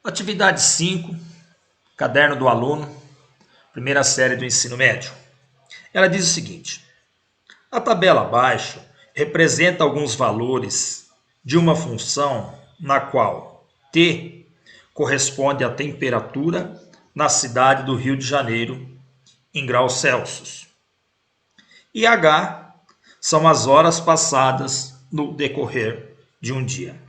Atividade 5, caderno do aluno, primeira série do ensino médio. Ela diz o seguinte: a tabela abaixo representa alguns valores de uma função na qual T corresponde à temperatura na cidade do Rio de Janeiro em graus Celsius e H são as horas passadas no decorrer de um dia.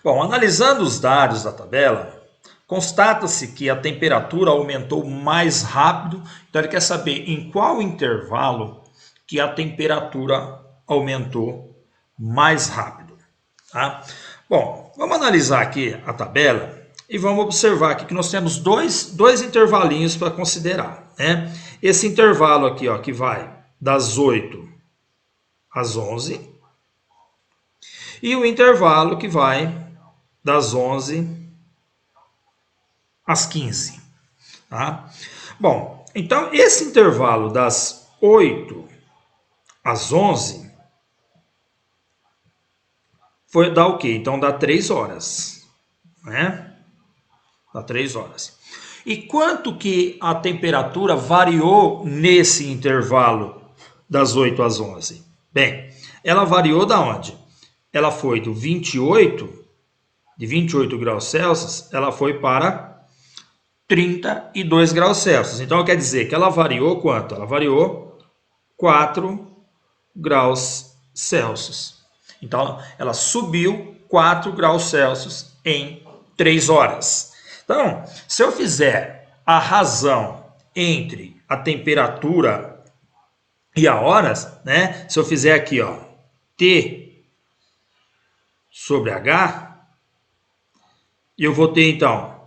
Bom, analisando os dados da tabela, constata-se que a temperatura aumentou mais rápido, então ele quer saber em qual intervalo que a temperatura aumentou mais rápido. Tá? Bom, vamos analisar aqui a tabela e vamos observar aqui que nós temos dois intervalinhos para considerar. Né? Esse intervalo aqui, ó, que vai das 8 às 11 e o intervalo que vai das 11 às 15. Tá? Bom, então esse intervalo das 8 às 11 dá o quê? Então dá 3 horas. Né? Dá 3 horas. E quanto que a temperatura variou nesse intervalo das 8 às 11? Bem, ela variou da onde? Ela foi do 28 graus Celsius, ela foi para 32 graus Celsius. Então, quer dizer que ela variou quanto? Ela variou 4 graus Celsius. Então, ela subiu 4 graus Celsius em 3 horas. Então, se eu fizer a razão entre a temperatura e a horas, né? Se eu fizer aqui, ó, T sobre H, eu vou ter, então,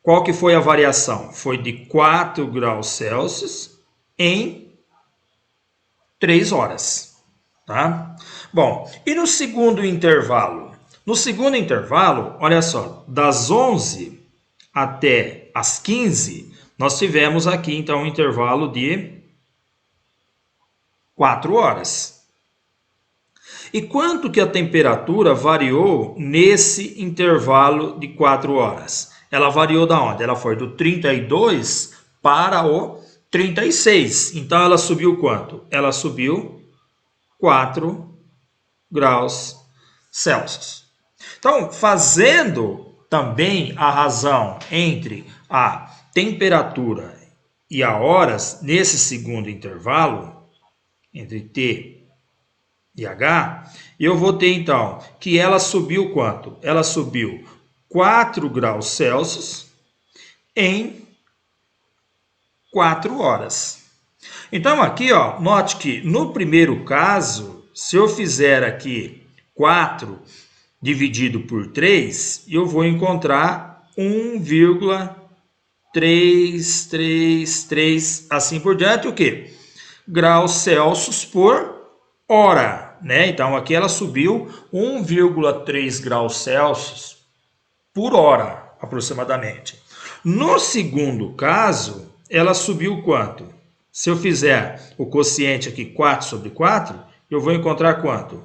qual que foi a variação? Foi de 4 graus Celsius em 3 horas. Tá? Bom, e no segundo intervalo? No segundo intervalo, olha só, das 11 até as 15, nós tivemos aqui, então, um intervalo de 4 horas. E quanto que a temperatura variou nesse intervalo de 4 horas? Ela variou da onde? Ela foi do 32 para o 36. Então, ela subiu quanto? Ela subiu 4 graus Celsius. Então, fazendo também a razão entre a temperatura e a horas nesse segundo intervalo, entre T e H, eu vou ter então que ela subiu quanto? Ela subiu 4 graus Celsius em 4 horas. Então aqui, ó, note que no primeiro caso, se eu fizer aqui 4 dividido por 3, eu vou encontrar 1,333, assim por diante, o quê? Graus Celsius por hora, né? Então aqui ela subiu 1,3 graus Celsius por hora, aproximadamente. No segundo caso, ela subiu quanto? Se eu fizer o quociente aqui 4 sobre 4, eu vou encontrar quanto?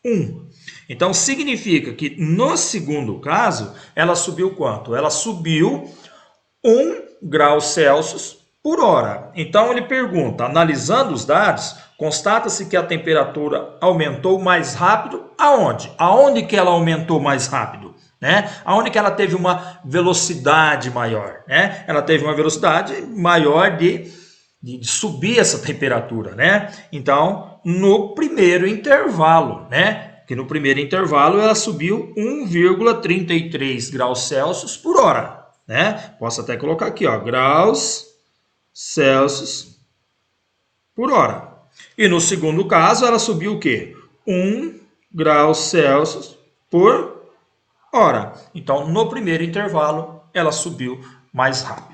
1. Então significa que no segundo caso, ela subiu quanto? Ela subiu 1 grau Celsius por hora. Então ele pergunta, analisando os dados, constata-se que a temperatura aumentou mais rápido aonde? Aonde que ela aumentou mais rápido? Né? Aonde que ela teve uma velocidade maior? Né? Ela teve uma velocidade maior de subir essa temperatura. Né? Então, no primeiro intervalo, né? Que no primeiro intervalo ela subiu 1,33 graus Celsius por hora. Né? Posso até colocar aqui, ó, graus Celsius por hora. E no segundo caso, ela subiu o quê? 1 grau Celsius por hora. Então, no primeiro intervalo, ela subiu mais rápido.